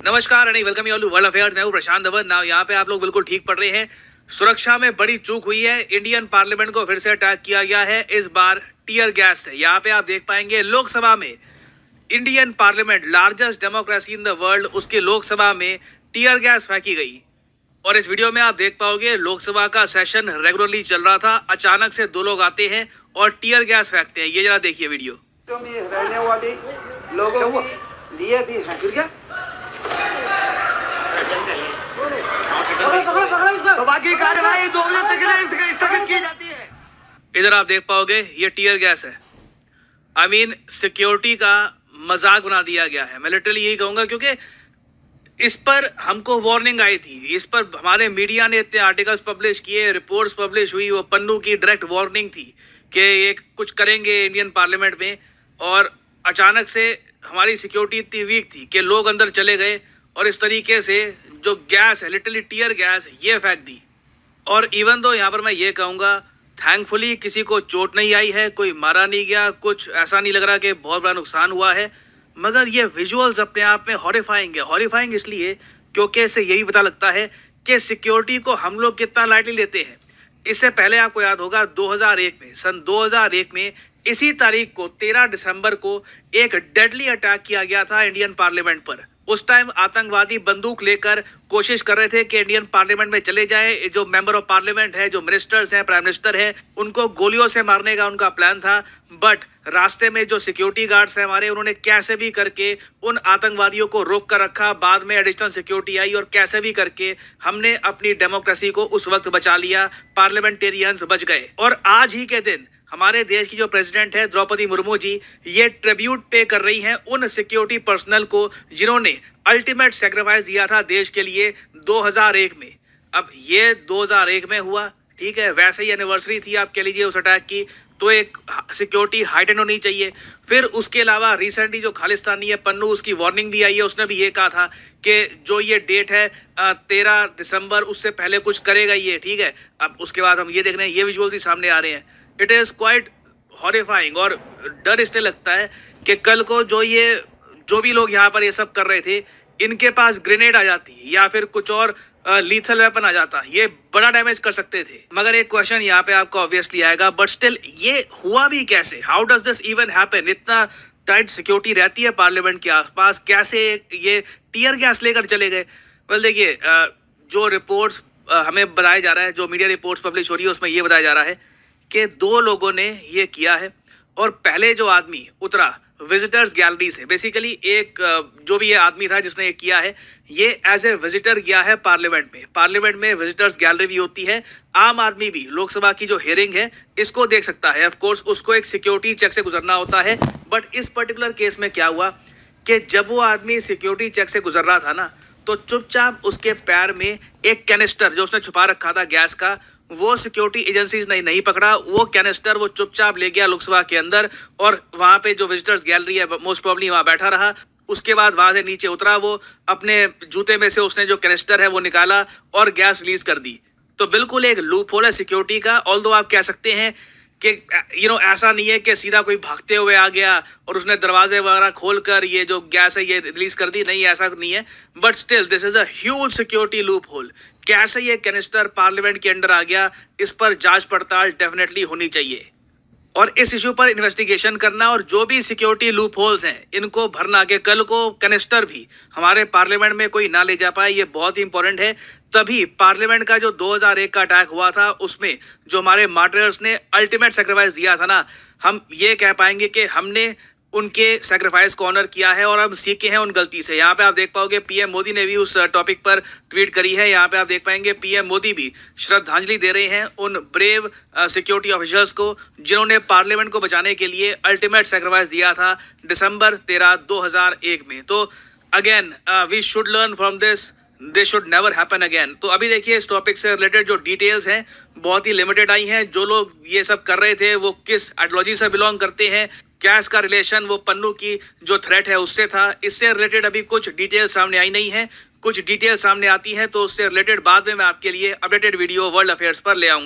नमस्कार and welcome you all to world affairs. मैं हूं प्रशांत धवन। नाउ यहाँ पे आप लोग बिल्कुल ठीक पढ़ रहे हैं। सुरक्षा में बड़ी चूक हुई है। इंडियन पार्लियामेंट को फिर से अटैक किया गया है, इस बार टीयर गैस से। यहाँ पे आप देख पाएंगे लोकसभा में, Indian parliament largest democracy in the world, उसके लोकसभा में टीयर गैस फेंकी गई। और इस वीडियो में आप देख पाओगे लोकसभा का सेशन रेगुलरली चल रहा था, अचानक से दो लोग आते हैं और टीयर गैस फेंकते हैं। ये जरा देखिए वीडियो। रहने वाले लोगों के लिए भी है। सभा की कार्यवाही 2 बजे तक स्थगित की जाती है। इधर आप देख पाओगे ये टीयर गैस है। आई मीन सिक्योरिटी का मजाक बना दिया गया है। मैं लिटरली यही कहूंगा, क्योंकि इस पर हमको वार्निंग आई थी, इस पर हमारे मीडिया ने इतने आर्टिकल्स पब्लिश किए, रिपोर्ट्स पब्लिश हुई, वो पन्नू की डायरेक्ट वार्निंग थी कि ये कुछ करेंगे इंडियन पार्लियामेंट में। और अचानक से हमारी सिक्योरिटी इतनी वीक थी कि लोग अंदर चले गए और इस तरीके से जो गैस है, लिटरली टीयर गैस, ये फेंक दी। और इवन दो यहाँ पर मैं ये कहूँगा, थैंकफुली किसी को चोट नहीं आई है, कोई मारा नहीं गया, कुछ ऐसा नहीं लग रहा कि बहुत बड़ा नुकसान हुआ है। मगर ये विजुअल्स अपने आप में हॉरिफाइंग है। हॉरिफाइंग इसलिए क्योंकि इससे यही पता लगता है कि सिक्योरिटी को हम लोग कितना लाइटली लेते हैं। इससे पहले आपको याद होगा 2001 में, सन 2001 में इसी तारीख को 13 दिसंबर को एक डेडली अटैक किया गया था इंडियन पार्लियामेंट पर। उस टाइम आतंकवादी बंदूक लेकर कोशिश कर रहे थे कि इंडियन पार्लियामेंट में चले जाए। जो मेंबर ऑफ पार्लियामेंट है, जो मिनिस्टर्स हैं, प्राइम मिनिस्टर है, उनको गोलियों से मारने का उनका प्लान था। बट रास्ते में जो सिक्योरिटी गार्ड्स हैं हमारे, उन्होंने कैसे भी करके उन आतंकवादियों को रोक कर रखा। बाद में एडिशनल सिक्योरिटी आई और कैसे भी करके हमने अपनी डेमोक्रेसी को उस वक्त बचा लिया। पार्लियामेंटेरियंस बच गए। और आज ही के दिन हमारे देश की जो प्रेसिडेंट है द्रौपदी मुर्मू जी, ये ट्रिब्यूट पे कर रही हैं उन सिक्योरिटी पर्सनल को जिन्होंने अल्टीमेट सेक्रीफाइस दिया था देश के लिए 2001 में। अब ये 2001 में हुआ, ठीक है, वैसे ही एनिवर्सरी थी आप कह लीजिए उस अटैक की, तो एक सिक्योरिटी हाइटेंड होनी चाहिए। फिर उसके अलावा रिसेंटली जो खालिस्तानी है पन्नू, उसकी वार्निंग भी आई है। उसने भी ये कहा था कि जो ये डेट है 13 दिसंबर, उससे पहले कुछ करेगा ये, ठीक है। अब उसके बाद हम ये देख रहे हैं, ये विजुअल भी सामने आ रहे हैं। It is quite horrifying. और डर इसलिए लगता है कि कल को जो भी लोग यहाँ पर ये सब कर रहे थे, इनके पास ग्रेनेड आ जाती या फिर कुछ और लीथल वेपन आ जाता, ये बड़ा डैमेज कर सकते थे। मगर एक क्वेश्चन यहाँ पे आपको ऑब्वियसली आएगा, बट स्टिल ये हुआ भी कैसे? How does this even happen? इतना टाइट सिक्योरिटी रहती है पार्लियामेंट के आसपास, कैसे ये टीयर गैस लेकर चले गए? वेल देखिए, जो रिपोर्ट्स हमें बताया जा रहा है, जो मीडिया रिपोर्ट्स पब्लिश हो रही है, उसमें ये बताया जा रहा है कि 2 लोगों ने ये किया है। और पहले जो आदमी उतरा विजिटर्स गैलरी से, बेसिकली एक जो भी ये आदमी था जिसने ये किया है, ये एज ए विजिटर गया है पार्लियामेंट में। पार्लियामेंट में विजिटर्स गैलरी भी होती है। आम आदमी भी लोकसभा की जो हियरिंग है इसको देख सकता है। ऑफ कोर्स उसको एक सिक्योरिटी चेक से गुजरना होता है। बट इस पर्टिकुलर केस में क्या हुआ कि जब वो आदमी सिक्योरिटी चेक से गुजर रहा था ना, तो चुपचाप उसके पैर में एक कैनिस्टर जो उसने छुपा रखा था गैस का, वो सिक्योरिटी एजेंसीज ने नहीं पकड़ा। वो कैनिस्टर वो चुपचाप ले गया लोकसभा के अंदर और वहाँ पे जो विजिटर्स गैलरी है मोस्ट प्रोबब्ली वहाँ बैठा रहा। उसके बाद वहाँ से नीचे उतरा, वो अपने जूते में से उसने जो कैनिस्टर है वो निकाला और गैस रिलीज कर दी। तो बिल्कुल एक लूप होल है सिक्योरिटी का। ऑल्दो आप कह सकते हैं कि ऐसा नहीं है कि सीधा कोई भागते हुए आ गया और उसने दरवाजे वगैरह खोलकर ये जो गैस है ये रिलीज कर दी, नहीं, ऐसा नहीं है। But still this is a huge security loop hole. कैसे ये कैनिस्टर पार्लियामेंट के अंदर आ गया, इस पर जांच पड़ताल डेफिनेटली होनी चाहिए और इस इशू पर इन्वेस्टिगेशन करना और जो भी सिक्योरिटी लूप होल्स हैं इनको भरना, के कल को कैनिस्टर भी हमारे पार्लियामेंट में कोई ना ले जा पाए, ये बहुत ही इंपॉर्टेंट है। तभी पार्लियामेंट का जो 2001 का अटैक हुआ था, उसमें जो हमारे मार्टियर्स ने अल्टीमेट सेक्रीफाइस दिया था ना, हम ये कह पाएंगे कि हमने उनके सेक्रीफाइस को ऑनर किया है और हम सीखे हैं उन गलती से। यहाँ पे आप देख पाओगे पीएम मोदी ने भी उस टॉपिक पर ट्वीट करी है। यहाँ पे आप देख पाएंगे पीएम मोदी भी श्रद्धांजलि दे रहे हैं उन ब्रेव सिक्योरिटी ऑफिसर्स को जिन्होंने पार्लियामेंट को बचाने के लिए अल्टीमेट सेक्रीफाइस दिया था दिसंबर 13, 2001 में। तो again we should learn from this, this should never happen again. तो अभी देखिए इस टॉपिक से रिलेटेड जो डिटेल्स हैं बहुत ही लिमिटेड आई हैं। जो लोग ये सब कर रहे थे वो किस आइडियोलॉजी से बिलोंग करते हैं, क्या इसका रिलेशन वो पन्नू की जो थ्रेट है उससे था, इससे रिलेटेड अभी कुछ डिटेल सामने आई नहीं है। कुछ डिटेल सामने आती हैं तो उससे रिलेटेड बाद में मैं आपके लिए अपडेटेड वीडियो वर्ल्ड अफेयर्स पर ले आऊंगा।